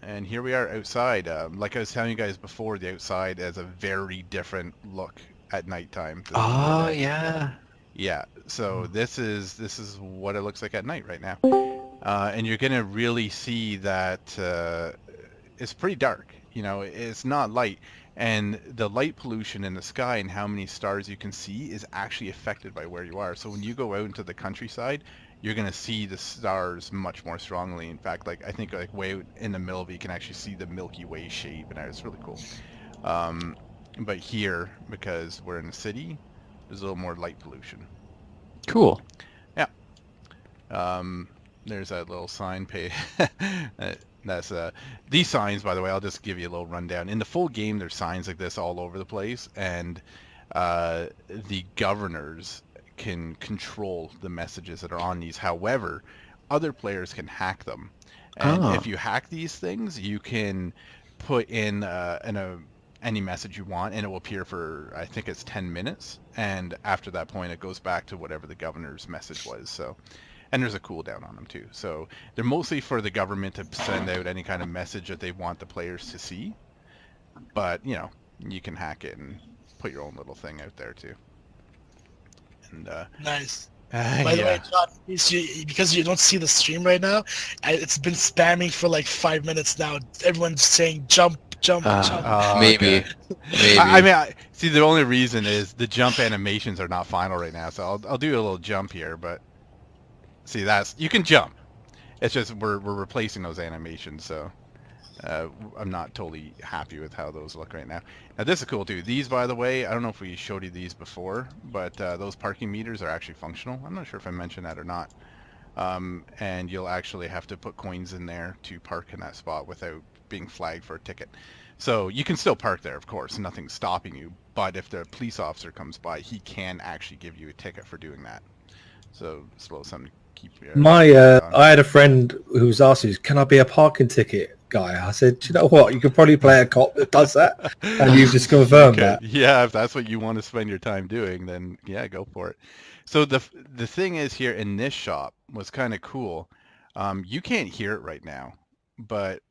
And here we are outside. Like I was telling you guys before, the outside has a very different look at nighttime than the Oh day. yeah. Yeah, so this is what it looks like at night right now. And you're gonna really see that it's pretty dark. You know, it's not light, and the light pollution in the sky and how many stars you can see is actually affected by where you are. So when you go out into the countryside, you're gonna see the stars much more strongly. In fact, like I think like way out in the middle of it, you can actually see the Milky Way shape, and it's really cool. Um, but here, because we're in a city, there's a little more light pollution. Cool. Yeah. Um, there's that little sign pay. That's these signs, by the way. I'll just give you a little rundown. In the full game, there's signs like this all over the place, and the governors can control the messages that are on these. However, other players can hack them, and if Oh. you hack these things, you can put in any message you want, and it will appear for I think it's 10 minutes, and after that point, it goes back to whatever the governor's message was. So and there's a cooldown on them too. So they're mostly for the government to send out any kind of message that they want the players to see. But you know, you can hack it and put your own little thing out there too. And Nice. By the way, yeah. John, because you don't see the stream right now, it's been spamming for like 5 minutes now. Everyone's saying jump, jump, jump. Oh, okay. Maybe. I Maybe. mean, see, the only reason is the jump animations are not final right now, so I'll do a little jump here. But see, that's you can jump. It's just we're replacing those animations, so Uh, I'm not totally happy with how those look right now. Now this is cool too. These, by the way, I don't know if we showed you these before, but those parking meters are actually functional. I'm not sure if I mentioned that or not. And you'll actually have to put coins in there to park in that spot without being flagged for a ticket. So you can still park there, of course. Nothing's stopping you. But if the police officer comes by, he can actually give you a ticket for doing that. So it's a little something to keep your eye on. I had a friend who was asking, "Can I be a parking ticket guy?" I said, "Do you know what? You could probably play a cop that does that," and you've just confirmed Okay. that. Yeah, if that's what you want to spend your time doing, then yeah, go for it. So the thing is here in this shop was kind of cool. You can't hear it right now, but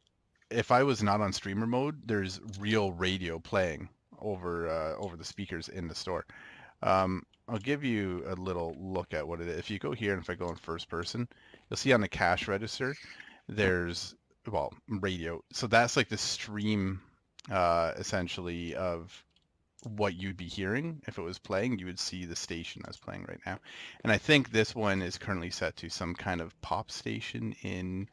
if I was not on streamer mode, there's real radio playing over the speakers in the store. I'll give you a little look at what it is. If you go here and if I go in first person, you'll see on the cash register, there's well radio. So that's like the stream essentially of what you'd be hearing if it was playing. You would see the station that's playing right now, and I think this one is currently set to some kind of pop station in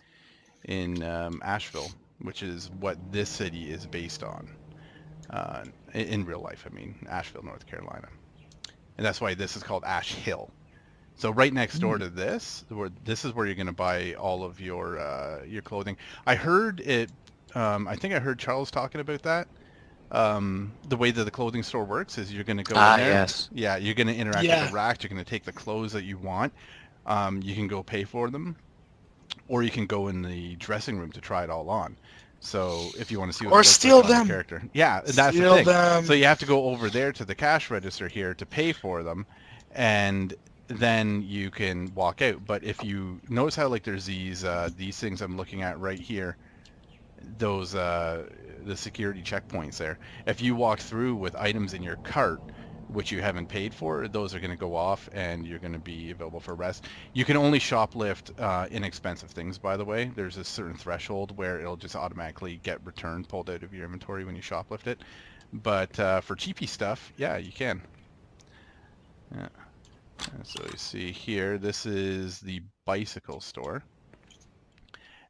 Asheville, which is what this city is based on in real life. I mean, Asheville, North Carolina, and that's why this is called Ash Hill. So right next door to this, where this is where you're going to buy all of your clothing. I heard it. I think I heard Charles talking about that. The way that the clothing store works is you're going to go in Ah, there. yes. Yeah, you're going to interact with Yeah. the rack. You're going to take the clothes that you want. You can go pay for them, or you can go in the dressing room to try it all on. So if you want to see what it Or looks like steal on your them. character, yeah, that's the Steal thing. So them. you have to go over there to the cash register here to pay for them, and then you can walk out. But if you notice how like there's these things I'm looking at right here, those the security checkpoints there. If you walk through with items in your cart which you haven't paid for, those are going to go off and you're going to be available for arrest. You can only shoplift inexpensive things, by the way. There's a certain threshold where it'll just automatically get returned, pulled out of your inventory when you shoplift it. But for cheapy stuff, yeah, you can. Yeah. So you see here, this is the bicycle store.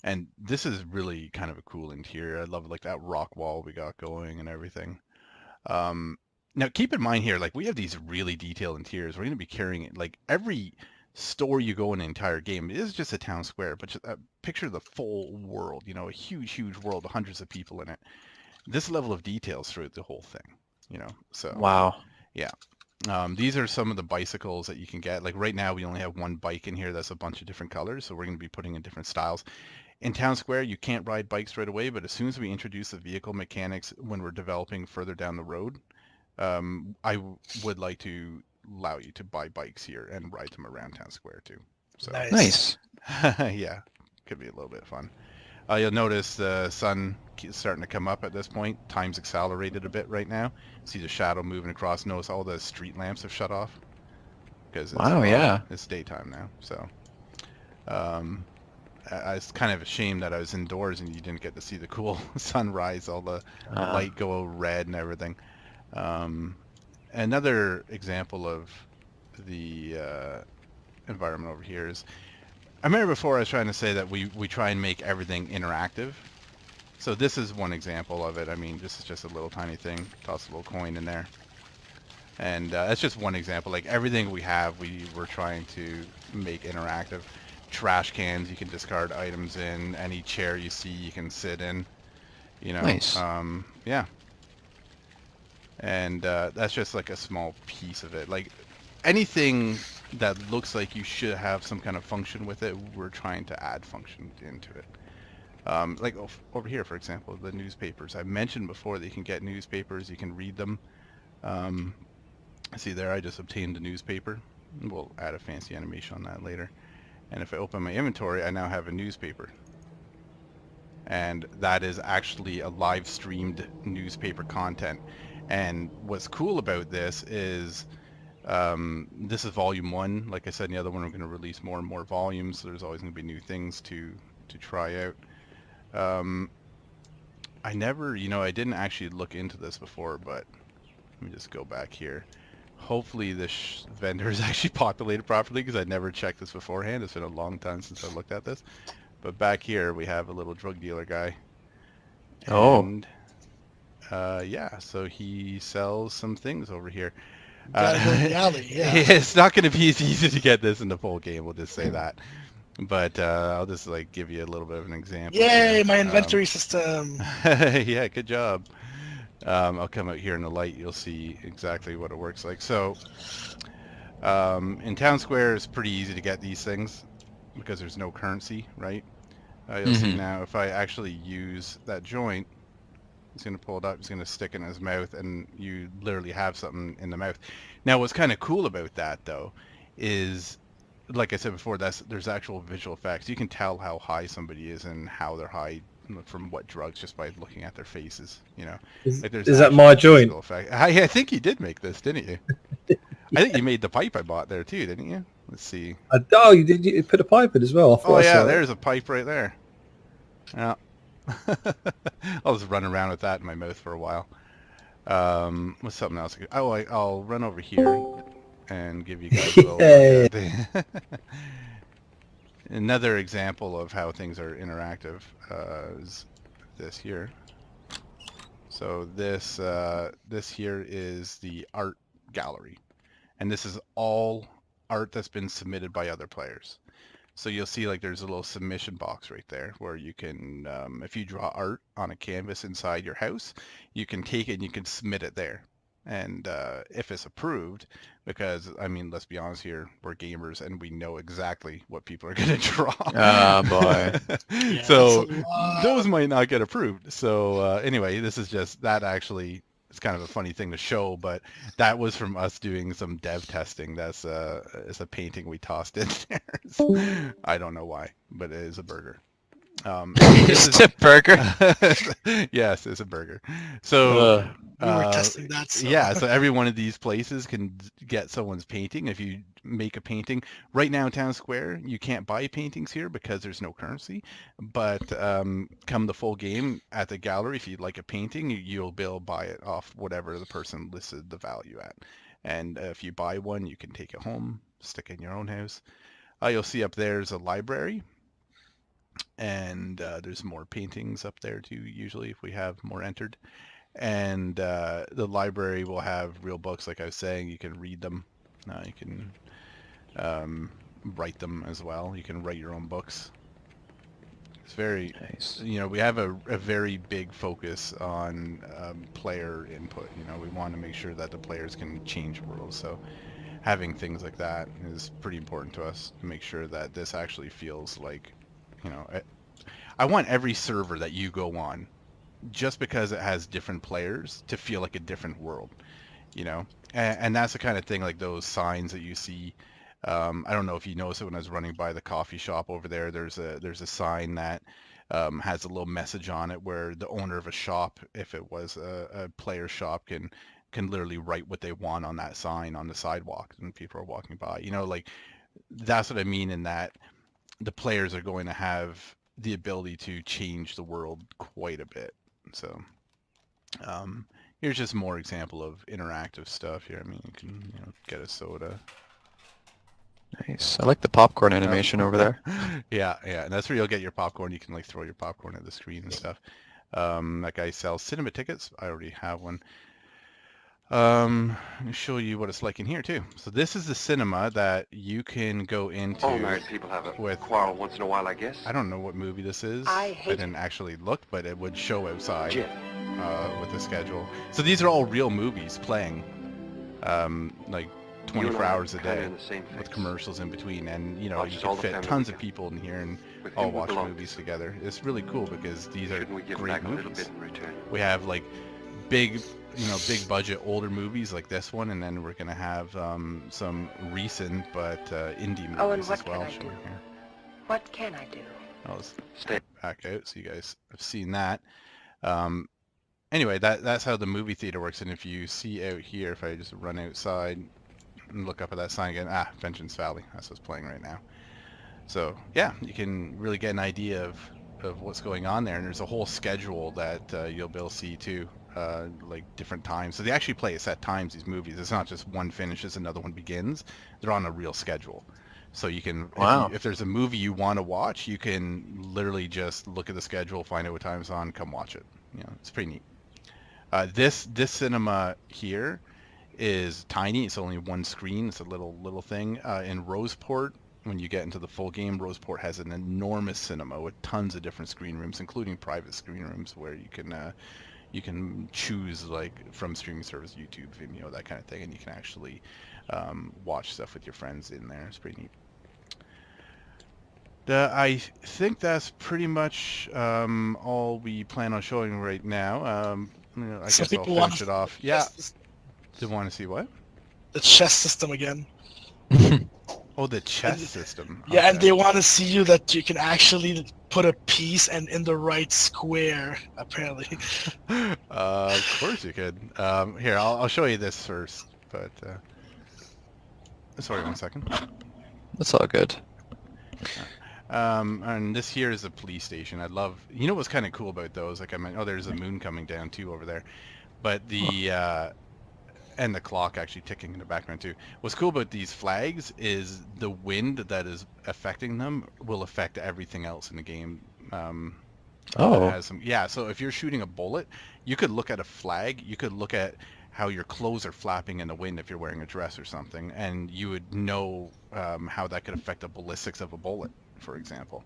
And this is really kind of a cool interior. I love like that rock wall we got going and everything. Um, Now keep in mind here, like we have these really detailed interiors. We're going to be carrying it like every store you go in the entire game. It is just a town square, but just, picture the full world. You know, a huge, huge world, with hundreds of people in it. This level of details throughout the whole thing. You know, so Wow. yeah. These are some of the bicycles that you can get. Like right now, we only have one bike in here that's a bunch of different colors, so we're going to be putting in different styles. In Town Square, you can't ride bikes right away, but as soon as we introduce the vehicle mechanics when we're developing further down the road, would like to allow you to buy bikes here and ride them around Town Square too. So, Nice. Nice. yeah, could be a little bit fun. You'll notice the sun is starting to come up at this point. Time's accelerated a bit right now. See the shadow moving across. Notice all the street lamps have shut off because it's, Wow, yeah. it's daytime now. So I was kind of ashamed that I was indoors and you didn't get to see the cool sunrise, all the light go red and everything. Another example of the environment over here is, I remember before I was trying to say that we try and make everything interactive. So this is one example of it. I mean, this is just a little tiny thing. Toss a little coin in there. And that's just one example. Like everything we have, we're trying to make interactive. Trash cans you can discard items in. Any chair you see you can sit in. You know. Nice. Yeah. And that's just like a small piece of it. Like anything that looks like you should have some kind of function with it, we're trying to add function into it. Like over here, for example, the newspapers. I mentioned before that you can get newspapers, you can read them. See there, I just obtained a newspaper. We'll add a fancy animation on that later. And if I open my inventory, I now have a newspaper. And that is actually a live streamed newspaper content. And what's cool about this is this is volume 1. Like I said in the other one, we're going to release more and more volumes. So there's always going to be new things to try out. I never, I didn't actually look into this before, but let me just go back here. Hopefully this vendor is actually populated properly because I never checked this beforehand. It's been a long time since I looked at this. But back here we have a little drug dealer guy. And, yeah, so he sells some things over here. Gotta go in the alley, yeah. It's not going to be as easy to get this in the full game, we'll just say that. But I'll just like give you a little bit of an example. Yay, my inventory system. Yeah, good job. I'll come out here in the light, you'll see exactly what it works like. So in Town Square it's pretty easy to get these things because there's no currency, right? You'll see now if I actually use that joint, he's going to pull it up, he's going to stick it in his mouth, and you literally have something in the mouth. Now what's kind of cool about that though is, like I said before, there's actual visual effects. You can tell how high somebody is and how they're high from what drugs just by looking at their faces, Like Is that my joint? Effect. I think you did make this, didn't you? I think you made the pipe I bought there too, didn't you? Let's see. Oh, you did. You put a pipe in as well. I thought Oh I yeah, saw it. there's a pipe right there. Yeah. I'll just run around with that in my mouth for a while. What's something else? Oh, I'll run over here and give you guys a little Another example of how things are interactive is this here. So this here is the art gallery, and this is all art that's been submitted by other players. So you'll see like there's a little submission box right there where you can, if you draw art on a canvas inside your house, you can take it and you can submit it there. And if it's approved, because I mean, let's be honest here, we're gamers and we know exactly what people are going to draw. Oh boy. Yeah, So that's a lot. those might not get approved. So anyway, this is just that actually. It's kind of a funny thing to show, but that was from us doing some dev testing. That's it's a painting we tossed in there. I don't know why, but it is a burger. Just a burger. Yes, it's a burger. So We were testing that. So. yeah, so every one of these places can get someone's painting. If you make a painting right now in Town Square, you can't buy paintings here because there's no currency. But come the full game at the gallery, if you'd like a painting, you'll be able to buy it off whatever the person listed the value at. And if you buy one, you can take it home, stick it in your own house. You'll see up there's a library. And there's more paintings up there too, usually if we have more entered. And the library will have real books, like I was saying. You can read them. You can write them as well. You can write your own books. It's very Nice. we have a very big focus on player input. We want to make sure that the players can change worlds. So having things like that is pretty important to us to make sure that this actually feels like, I want every server that you go on, just because it has different players, to feel like a different world, and that's the kind of thing, like those signs that you see. I don't know if you noticed it when I was running by the coffee shop over there. There's a sign that has a little message on it where the owner of a shop, if it was a player shop, can literally write what they want on that sign on the sidewalk and people are walking by. You know, like that's what I mean in that the players are going to have the ability to change the world quite a bit. So here's just more example of interactive stuff here. I mean, you can get a soda. Nice. I like the popcorn animation over there. Yeah, and that's where you'll get your popcorn. You can like throw your popcorn at the screen and stuff. That guy sells cinema tickets. I already have one. Let me show you what it's like in here too. So this is the cinema that you can go into. All married people have a quarrel once in a while, I guess. I don't know what movie this is. I didn't actually look, but it would show outside with the schedule. So these are all real movies playing, like 24 hours a day with commercials in between, and you can fit tons of people in here and all watch movies together. It's really cool because these are great movies. We have like big budget older movies like this one, and then we're gonna have some recent but indie movies as well. What can I do? I'll stay back out so you guys have seen that. Anyway, that's how the movie theater works. And if you see out here, if I just run outside and look up at that sign again, Vengeance Valley, that's what's playing right now. So yeah, you can really get an idea of what's going on there, and there's a whole schedule that you'll be able to see too, like different times. So they actually play at set times, these movies. It's not just one finishes, another one begins. They're on a real schedule. So you can, if there's a movie you want to watch, you can literally just look at the schedule, find out what time it's on, come watch it. It's pretty neat. This cinema here is tiny. It's only one screen. It's a little thing. In Roseport, when you get into the full game, Roseport has an enormous cinema with tons of different screen rooms, including private screen rooms where you can choose like from streaming service, YouTube, Vimeo, that kind of thing, and you can actually watch stuff with your friends in there. It's pretty neat. I think that's pretty much all we plan on showing right now. I guess I'll finish it off. Yeah. They want to see what? The chess system again. Oh, the chess system. Yeah, okay. And they want to see you that you can actually put a piece and in the right square, apparently. Of course you could. Here, I'll show you this first, but sorry, 1 second. That's all good. And this here is a police station. I love, what's kind of cool about those? Like I meant, there's a moon coming down too over there, but and the clock actually ticking in the background too. What's cool about these flags is the wind that is affecting them will affect everything else in the game. So if you're shooting a bullet, you could look at a flag, you could look at how your clothes are flapping in the wind if you're wearing a dress or something, and you would know how that could affect the ballistics of a bullet, for example.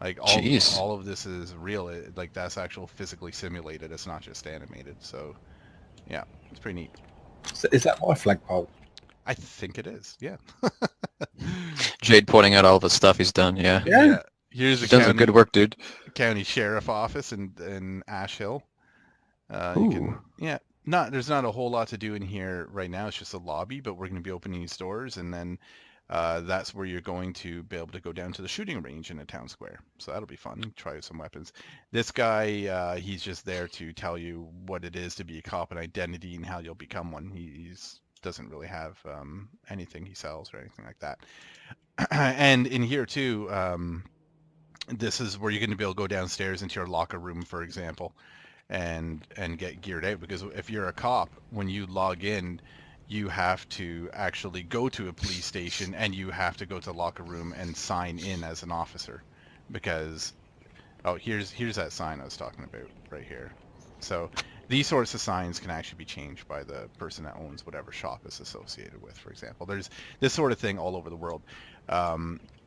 Like all of this is real. Like that's actual physically simulated. It's not just animated. So yeah, it's pretty neat. So is that my flagpole? I think it is. Yeah. Jade pointing out all the stuff he's done. Yeah. Here's the does good work, dude. County Sheriff Office in Ash Hill. There's not a whole lot to do in here right now. It's just a lobby, but we're going to be opening these doors, and then that's where you're going to be able to go down to the shooting range in the town square. So that'll be fun. Try some weapons. This guy, he's just there to tell you what it is to be a cop and identity and how you'll become one. He's doesn't really have anything he sells or anything like that. And in here too, this is where you're going to be able to go downstairs into your locker room, for example, and get geared out, because if you're a cop, when you log in, you have to actually go to a police station and you have to go to the locker room and sign in as an officer, because here's that sign I was talking about right here. So these sorts of signs can actually be changed by the person that owns whatever shop is associated with. For example, there's this sort of thing all over the world.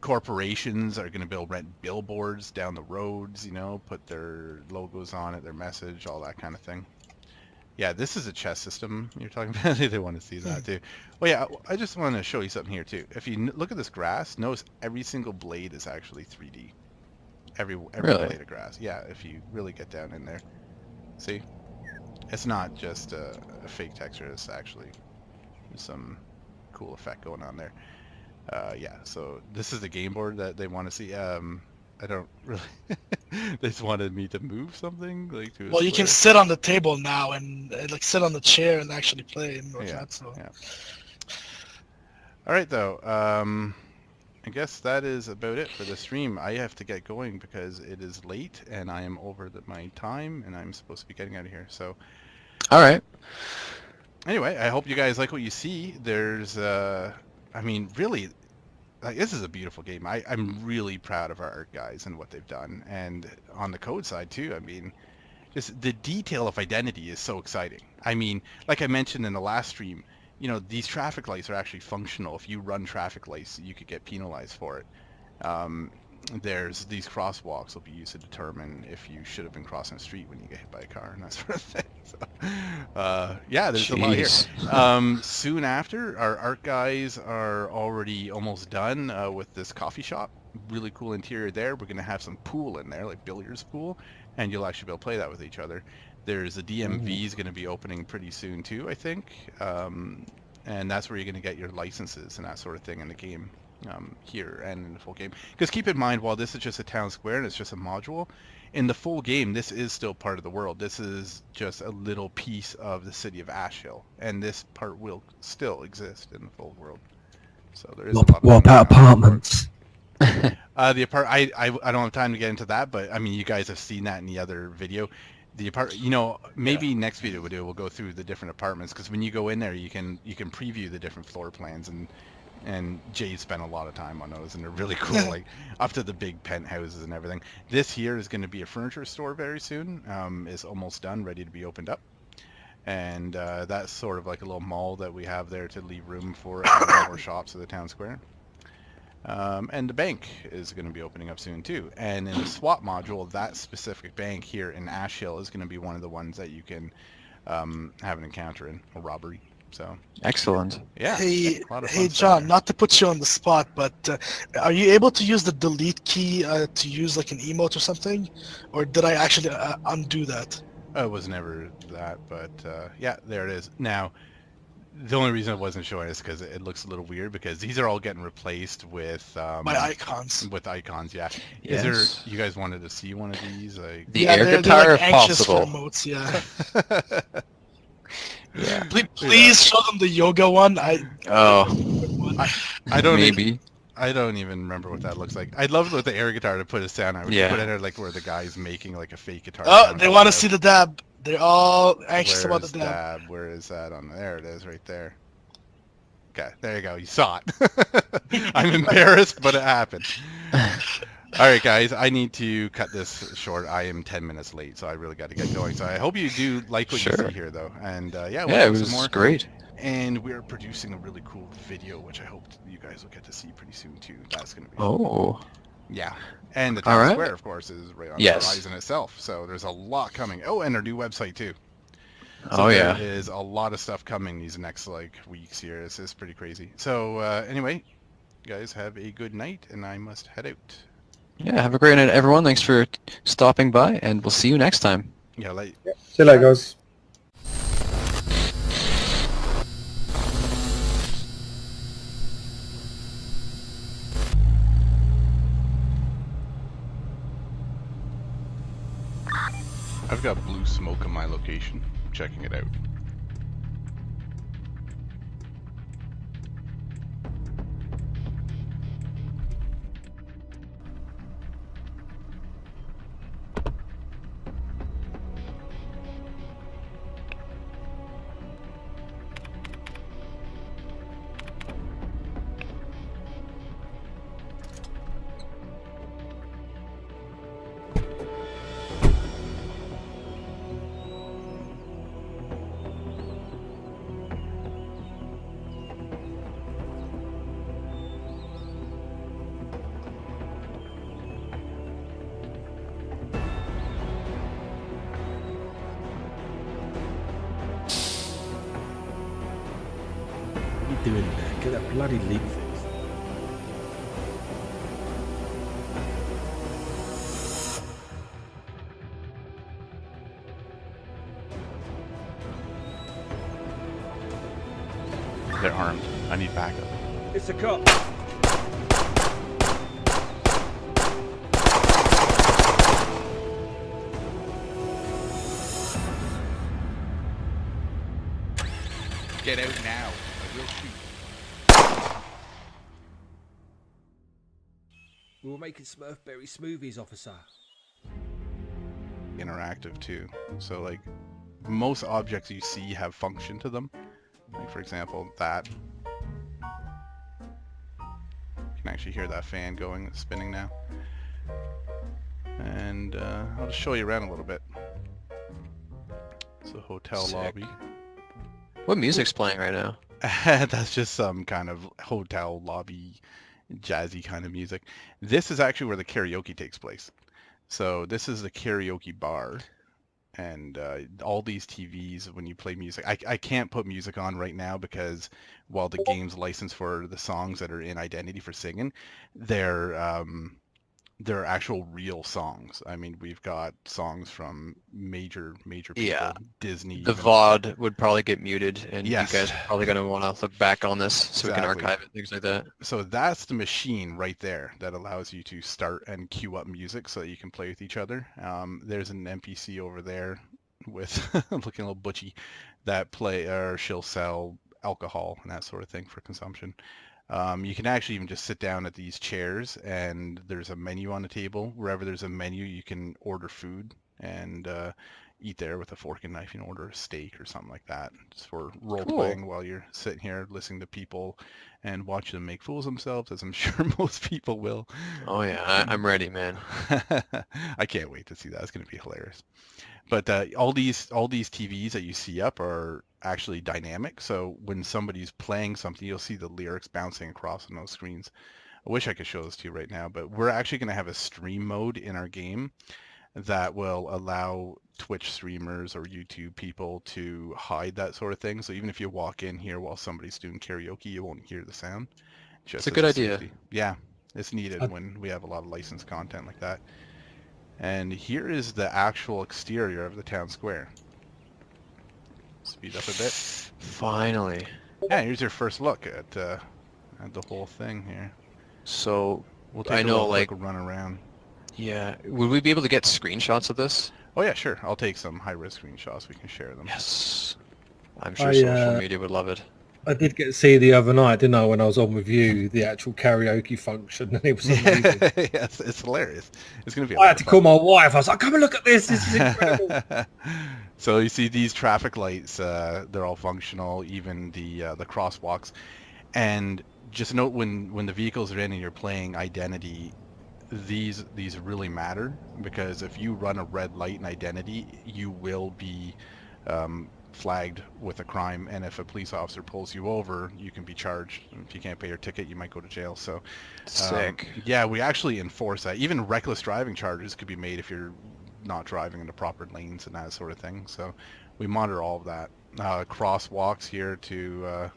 Corporations are going to be able to rent billboards down the roads, put their logos on it, their message, all that kind of thing. Yeah, this is a chess system you're talking about. They want to see that too. Well, yeah, I just want to show you something here too. If you look at this grass, notice every single blade is actually 3D. Every really? Blade of grass. Yeah, if you really get down in there. See? It's not just a fake texture. It's actually some cool effect going on there. Yeah, so this is the game board that they want to see. I don't really. They just wanted me to move something like to. A Well, you can square. sit on the table now and like sit on the chair and actually play and Yeah, that. So yeah. All right, though. I guess that is about it for the stream. I have to get going because it is late and I am over my time and I'm supposed to be getting out of here. So All right. anyway, I hope you guys like what you see. There's, I mean, really, like, this is a beautiful game. I'm really proud of our art guys and what they've done. And on the code side too, I mean, just the detail of identity is so exciting. I mean, like I mentioned in the last stream, you know, these traffic lights are actually functional. If you run traffic lights, you could get penalized for it. There's these crosswalks will be used to determine if you should have been crossing the street when you get hit by a car and that sort of thing. So, yeah, there's a lot here. Jeez. Soon after, our art guys are already almost done with this coffee shop. Really cool interior there. We're going to have some pool in there, like billiards pool, and you'll actually be able to play that with each other. There's a DMV is going to be opening pretty soon too, I think. And that's where you're going to get your licenses and that sort of thing in the game here and in the full game. Because keep in mind, while this is just a town square and it's just a module, in the full game, this is still part of the world. This is just a little piece of the city of Ash Hill, and this part will still exist in the full world. So there is a lot of What about apartments? I don't have time to get into that, but I mean, you guys have seen that in the other video. You know, maybe next video we'll go through the different apartments, because when you go in there, you can preview the different floor plans, and Jay spent a lot of time on those, and they're really cool, like up to the big penthouses and everything. This here is going to be a furniture store very soon. Is almost done, ready to be opened up, and that's sort of like a little mall that we have there to leave room for more shops at the town square. And the bank is going to be opening up soon too. And in the SWAT module, that specific bank here in Ash Hill is going to be one of the ones that you can have an encounter in, a robbery. So Excellent. yeah. hey, a lot of hey, fun stuff John, there. not to put you on the spot, but are you able to use the delete key to use like an emote or something, or did I actually undo that? It was never that, but yeah, there it is. Now, the only reason it wasn't showing is because it looks a little weird, because these are all getting replaced with My icons. with icons. Yeah. Yes. Is there? You guys wanted to see one of these? Like, The air they're guitar, like if anxious possible. for emotes, yeah. Yeah. Please show them the yoga one. Oh, I don't even, maybe. I don't even remember what that looks like. I'd love with the air guitar to put a sound. I would Yeah. put in there like where the guy's making like a fake guitar. Oh, sound. they want to see the dab. They're all anxious about the Where's dab. dab? Where is that on? There it is, right there. Okay, there you go. You saw it. I'm embarrassed, but it happened. All right, guys, I need to cut this short. I am 10 minutes late, so I really got to get going. So I hope you do like what you Sure. see here, though. And yeah, we'll Yeah, it have some was more. great. And we're producing a really cool video, which I hope you guys will get to see pretty soon too. That's gonna be Oh, yeah. And the All town right. square, of course, is right on the Yes. horizon itself. So there's a lot coming. Oh, and our new website too. So oh yeah. there is a lot of stuff coming these next like weeks here. This is pretty crazy. So anyway, you guys have a good night, and I must head out. Yeah, have a great night, everyone. Thanks for stopping by, and we'll see you next time. Yeah, like. See you later, guys. I've got blue smoke on my location. Checking it out. What are you doing there? Get that bloody leak fixed. They're armed. I need backup. It's a cop. Get out now. I will shoot. We were making Smurfberry smoothies, officer. Interactive too. So like most objects you see have function to them. Like for example, that. You can actually hear that fan going, it's spinning now. And I'll just show you around a little bit. It's a hotel Sick. lobby. What music's playing right now? That's just some kind of hotel lobby, jazzy kind of music. This is actually where the karaoke takes place. So this is the karaoke bar, and all these TVs, when you play music, I can't put music on right now because while the game's licensed for the songs that are in Identity for singing, they're actual real songs. I mean, we've got songs from major people, Yeah. Disney. The even. VOD would probably get muted, and Yes. you guys are probably going to want to look back on this so we can Exactly. archive it, things like that. So that's the machine right there that allows you to start and queue up music so that you can play with each other. There's an NPC over there with looking a little butchy that she'll sell alcohol and that sort of thing for consumption. You can actually even just sit down at these chairs and there's a menu on the table. Wherever there's a menu, you can order food and eat there with a fork and knife. You can order a steak or something like that just for role playing while you're sitting here listening to people and watching them make fools of themselves, as I'm sure most people will. Oh yeah, I'm ready, man. I can't wait to see that. It's going to be hilarious. But all these TVs that you see up are actually dynamic. So when somebody's playing something, you'll see the lyrics bouncing across on those screens. I wish I could show this to you right now, but we're actually going to have a stream mode in our game that will allow Twitch streamers or YouTube people to hide that sort of thing. So even if you walk in here while somebody's doing karaoke, you won't hear the sound. It's a good idea. Safety. Yeah, it's needed when we have a lot of licensed content like that. And here is the actual exterior of the town square. Speed up a bit. Finally. Yeah, here's your first look at the whole thing here. So We'll take I a know, little like, quick run around. yeah, would we be able to get screenshots of this? Oh yeah, sure. I'll take some high-risk screenshots. We can share them. Yes. I'm sure I, social media would love it. I did get to see the other night, didn't I, when I was on with you, the actual karaoke function, and it was amazing. Yes, it's hilarious. It's gonna be. I had to call my wife. I was like, "Come and look at this. This is incredible." So you see these traffic lights, they're all functional, even the crosswalks. And just note when the vehicles are in and you're playing Identity, these really matter, because if you run a red light in Identity, you will be flagged with a crime, and if a police officer pulls you over, you can be charged. If you can't pay your ticket, you might go to jail. So Sick. yeah, we actually enforce that. Even reckless driving charges could be made if you're not driving in the proper lanes and that sort of thing. So we monitor all of that. Crosswalks here to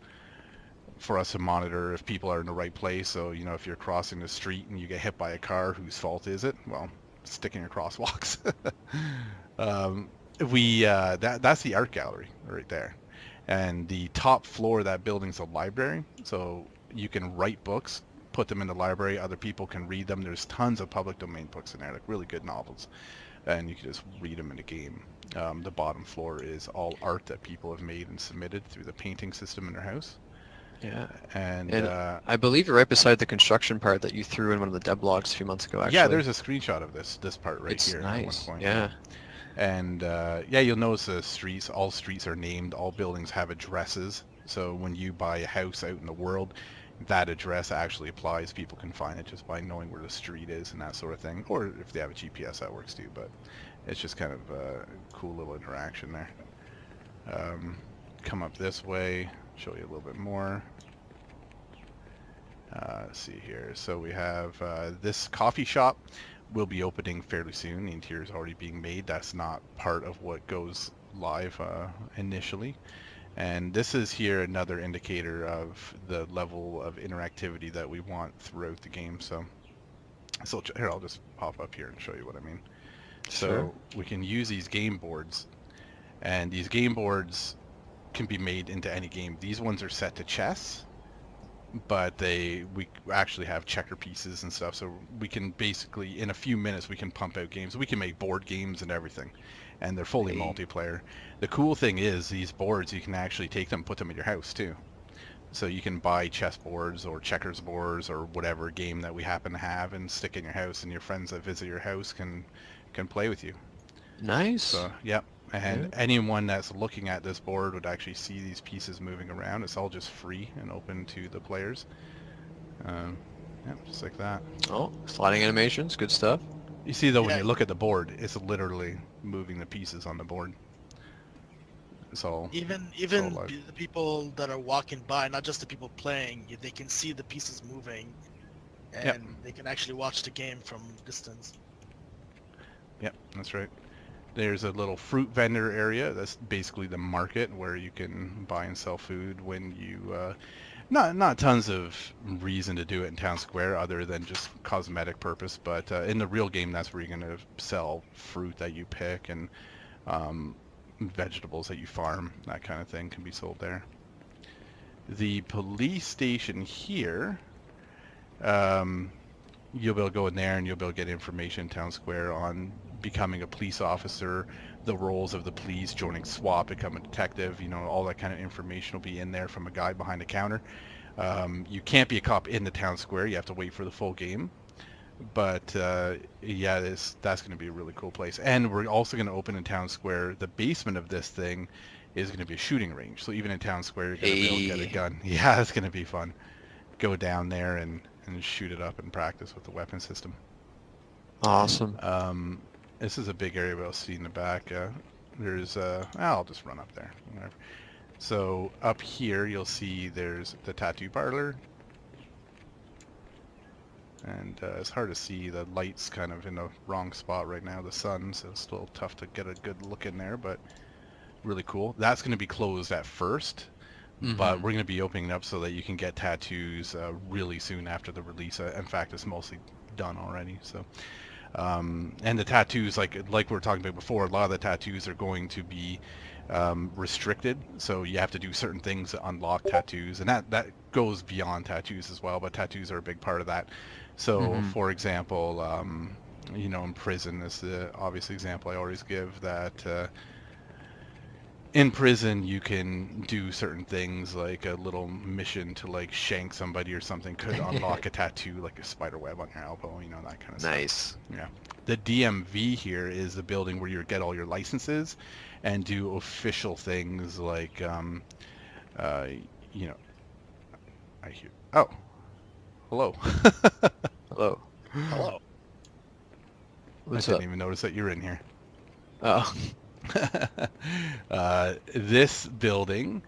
for us to monitor if people are in the right place. So, you know, if you're crossing the street and you get hit by a car, whose fault is it? Well, stick in your crosswalks. That's the art gallery right there. And the top floor of that building's a library. So you can write books, put them in the library, other people can read them. There's tons of public domain books in there, like really good novels. And you can just read them in the game. The bottom floor is all art that people have made and submitted through the painting system in their house. Yeah. And I believe you're right beside the construction part that you threw in one of the devlogs a few months ago, actually. yeah, there's a screenshot of this part right It's here nice. at one point. Yeah. And yeah, you'll notice the streets, all streets are named, all buildings have addresses. So when you buy a house out in the world, that address actually applies. People can find it just by knowing where the street is and that sort of thing. Or if they have a GPS, that works too. But it's just kind of a cool little interaction there. Come up this way, show you a little bit more. Let's see here. So we have this coffee shop will be opening fairly soon. The interior is already being made. That's not part of what goes live initially. And this is here another indicator of the level of interactivity that we want throughout the game. So here, I'll just pop up here and show you what I mean. So Sure. we can use these game boards, and these game boards can be made into any game. These ones are set to chess, but we actually have checker pieces and stuff, so we can basically in a few minutes we can pump out games. We can make board games and everything. and they're fully Hey. multiplayer. The cool thing is these boards, you can actually take them and put them in your house too. So you can buy chess boards or checkers boards or whatever game that we happen to have and stick in your house, and your friends that visit your house can play with you. Nice. So, yep. And anyone that's looking at this board would actually see these pieces moving around. It's all just free and open to the players. Yeah, just like that. Oh, sliding animations, good stuff. You see though, when Yeah. you look at the board, it's literally moving the pieces on the board. It's all Even live. the people that are walking by, not just the people playing, they can see the pieces moving, and Yep. they can actually watch the game from distance. Yep, that's right. There's a little fruit vendor area. That's basically the market where you can buy and sell food when you not tons of reason to do it in town square other than just cosmetic purpose, but in the real game, that's where you're going to sell fruit that you pick and vegetables that you farm. That kind of thing can be sold there. The police station here, you'll be able to go in there and you'll be able to get information in town square on becoming a police officer, the roles of the police, joining SWAT, become a detective, you know, all that kind of information will be in there from a guy behind the counter. You can't be a cop in the town square, you have to wait for the full game. But yeah, that's going to be a really cool place. And we're also going to open in town square, the basement of this thing is going to be a shooting range. So even in town square, you're going to be able to get a Hey. gun. Yeah, it's going to be fun. Go down there and shoot it up and practice with the weapon system. Awesome. This is a big area we'll see in the back. There's I'll just run up there. Whatever. So up here you'll see there's the tattoo parlor. And it's hard to see, the light's kind of in the wrong spot right now, the sun, so it's a little tough to get a good look in there, but really cool. That's going to be closed at first, but we're going to be opening it up so that you can get tattoos really soon after the release. In fact, it's mostly done already. So, and the tattoos, like we were talking about before, a lot of the tattoos are going to be restricted, so you have to do certain things to unlock tattoos, and that goes beyond tattoos as well, but tattoos are a big part of that. So for example, you know, in prison is the obvious example I always give, that in prison you can do certain things, like a little mission to like shank somebody or something could unlock a tattoo, like a spider web on your elbow, you know, that kind of stuff. Nice. Yeah. The DMV here is the building where you get all your licenses and do official things like, you know, I hear, oh, hello. Hello. Hello. What's I up? didn't even notice that you're in here. Oh. This building.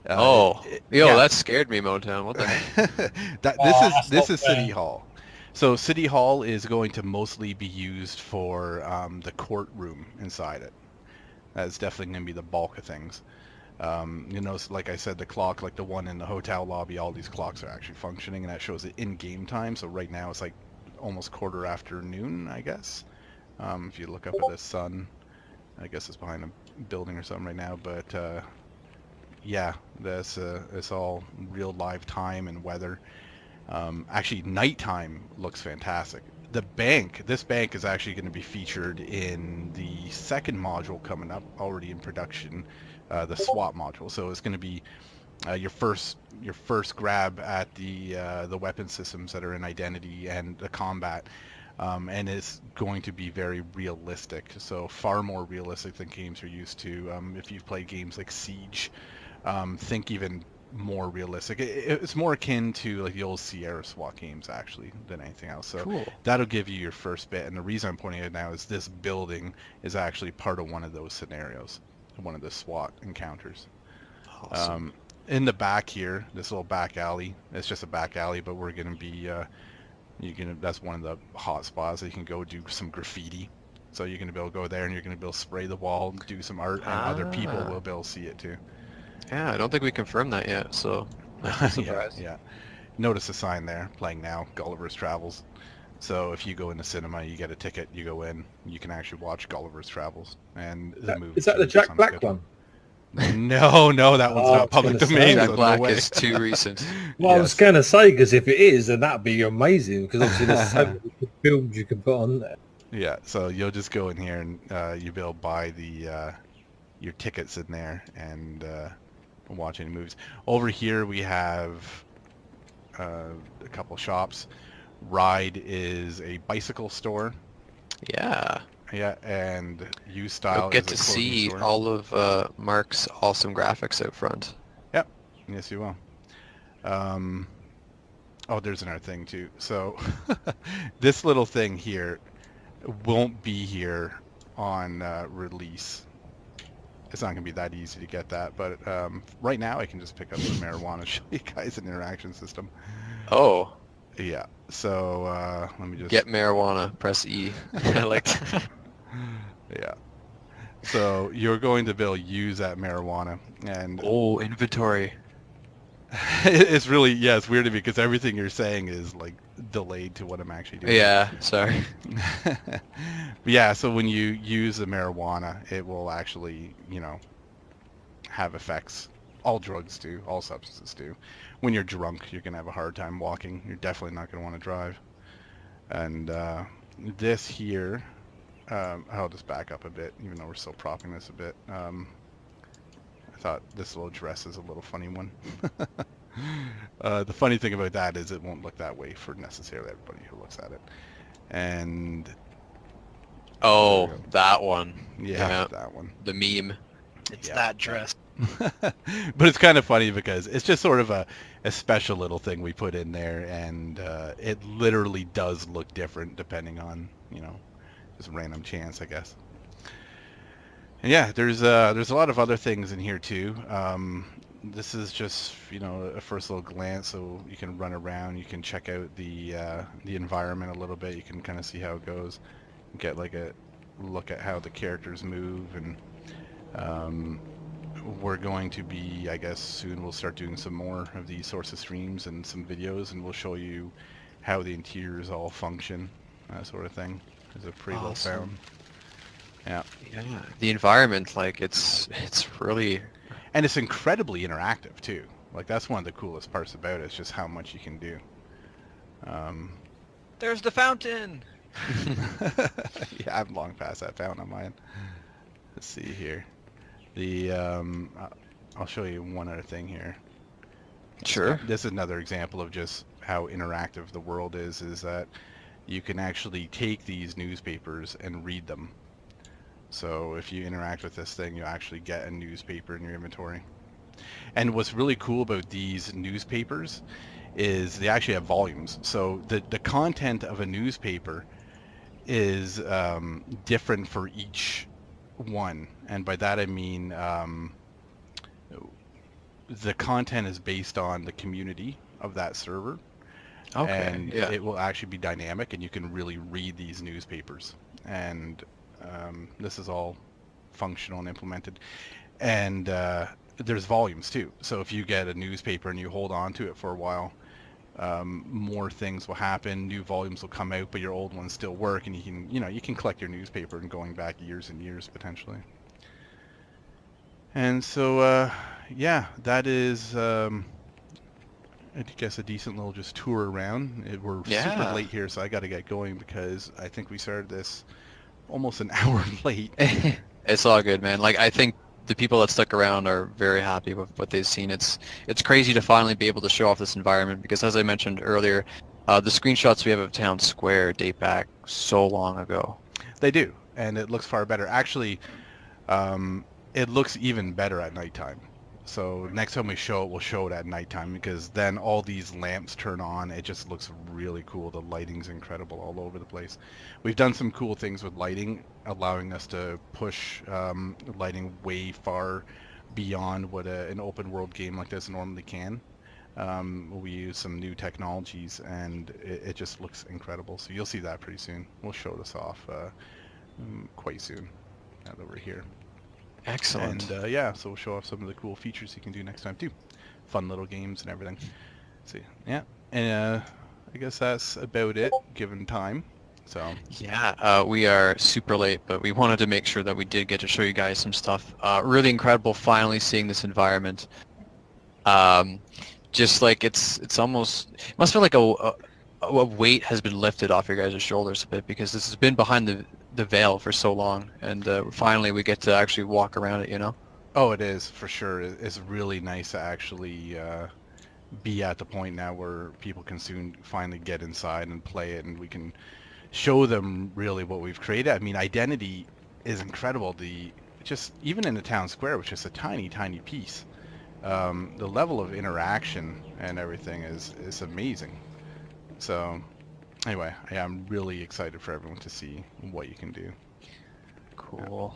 Yo, yeah. that scared me, Motown. What the heck? This is City Hall. So City Hall is going to mostly be used for the courtroom inside it. That's definitely going to be the bulk of things. You know, like I said, the clock, like the one in the hotel lobby, all these clocks are actually functioning, and that shows it in game time. So right now it's like almost quarter after noon, I guess. If you look up at the sun, I guess it's behind a building or something right now, but yeah, this it's all real live time and weather. Actually, nighttime looks fantastic. This bank is actually going to be featured in the second module coming up, already in production, the SWAT module. So it's going to be your first grab at the weapon systems that are in Identity and the combat. And it's going to be very realistic, so far more realistic than games you're used to. If you've played games like Siege, think even more realistic. It's more akin to like the old Sierra SWAT games actually than anything else. So Cool. that'll give you your first bit. And the reason I'm pointing it out now is this building is actually part of one of those scenarios, one of the SWAT encounters. Awesome. In the back here, this little back alley, it's just a back alley, but we're going to be that's one of the hot spots that you can go do some graffiti. So you're going to be able to go there and you're going to be able to spray the wall, do some art, and other people will be able to see it too. Yeah, I don't think we confirmed that yet, so I'm surprised. Yeah. Notice the sign there, playing now, Gulliver's Travels. So if you go in the cinema, you get a ticket, you go in, you can actually watch Gulliver's Travels and the movie. Is that the too, Jack sounds Black good. one? No, that one's Oh, I not was public gonna say, domain. Jack so no Black way. is too recent. Well, I was Yes. going to say, because if it is, then that'd be amazing, because obviously there's so many good films you can put on there. Yeah, so you'll just go in here and you'll be able to buy your tickets in there and watch any movies. Over here we have a couple shops. Ride is a bicycle store. Yeah. Yeah, and U You'll Style get is to a clothing see store. all of Mark's awesome graphics out front. Yep. Yes, you will. Oh, there's another thing too. So this little thing here won't be here on release. It's not going to be that easy to get that, but right now I can just pick up the marijuana and show you guys an interaction system. Oh, Yeah. So let me just get marijuana. Press E. I like that. Yeah. So you're going to be able to use that marijuana, and Oh, inventory. it's really, yeah, it's weird to me because everything you're saying is like delayed to what I'm actually doing. Yeah, sorry. But yeah, so when you use the marijuana, it will actually, have effects. All drugs do, all substances do. When you're drunk, you're going to have a hard time walking. You're definitely not going to want to drive. And this here, I'll just back up a bit, even though we're still propping this a bit. I thought this little dress is a little funny one. The funny thing about that is it won't look that way for necessarily everybody who looks at it. And Oh, that one. yeah, that one. The meme. It's Yeah. that dress. But it's kind of funny because it's just sort of a special little thing we put in there, and it literally does look different depending on, just random chance, I guess. And yeah, there's a lot of other things in here too. This is just, a first little glance, so you can run around, you can check out the environment a little bit, you can kind of see how it goes, get like a look at how the characters move, and we're going to be, I guess, soon we'll start doing some more of these sorts of streams and some videos, and we'll show you how the interiors all function, that sort of thing. It's a pretty well Awesome. found. Yeah. Yeah, the environment, like it's really. And it's incredibly interactive too. Like that's one of the coolest parts about it, is just how much you can do. There's the fountain. Yeah, I'm long past that fountain on mine. Let's see here. The I'll show you one other thing here. Sure. This is another example of just how interactive the world is that you can actually take these newspapers and read them. So if you interact with this thing, you actually get a newspaper in your inventory. And what's really cool about these newspapers is they actually have volumes. So the content of a newspaper is different for each one. And by that I mean the content is based on the community of that server. Okay. And yeah. it will actually be dynamic, and you can really read these newspapers. And this is all functional and implemented. And there's volumes too. So if you get a newspaper and you hold on to it for a while, more things will happen, new volumes will come out, but your old ones still work, and you can collect your newspaper and going back years and years potentially. And so yeah, that is I guess a decent little just tour around. We're super late here, so I got to get going because I think we started this almost an hour late. It's all good, man. Like I think the people that stuck around are very happy with what they've seen. It's crazy to finally be able to show off this environment because, as I mentioned earlier, the screenshots we have of Town Square date back so long ago. They do, and it looks far better. Actually, it looks even better at nighttime. So next time we show it, we'll show it at nighttime because then all these lamps turn on. It just looks really cool. The lighting's incredible all over the place. We've done some cool things with lighting, allowing us to push lighting way far beyond what an open world game like this normally can. We use some new technologies, and it just looks incredible. So you'll see that pretty soon. We'll show this off quite soon now that we're here. Excellent. And yeah, so we'll show off some of the cool features you can do next time too. Fun little games and everything. So yeah, and I guess that's about it given time. So yeah, we are super late, but we wanted to make sure that we did get to show you guys some stuff. Really incredible finally seeing this environment. Just like it's almost, it must feel like a a weight has been lifted off your guys' shoulders a bit, because this has been behind the veil for so long, and finally we get to actually walk around it, you know? Oh, it is for sure. It's really nice to actually be at the point now where people can soon finally get inside and play it, and we can show them really what we've created. I mean, Identity is incredible. Just even in the town square, which is a tiny piece, the level of interaction and everything is amazing. So anyway, I'm really excited for everyone to see what you can do. Cool.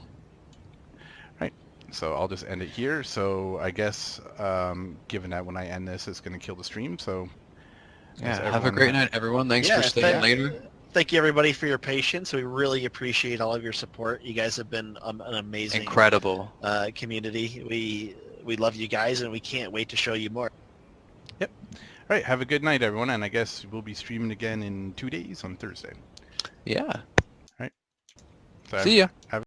Right. So I'll just end it here. So I guess, given that when I end this, it's going to kill the stream. So Yeah, have a great night, everyone. Thanks for staying later. Thank you, everybody, for your patience. We really appreciate all of your support. You guys have been an amazing, incredible community. We love you guys, and we can't wait to show you more. Yep. All right. Have a good night, everyone. And I guess we'll be streaming again in 2 days on Thursday. Yeah. All right. So See ya. Have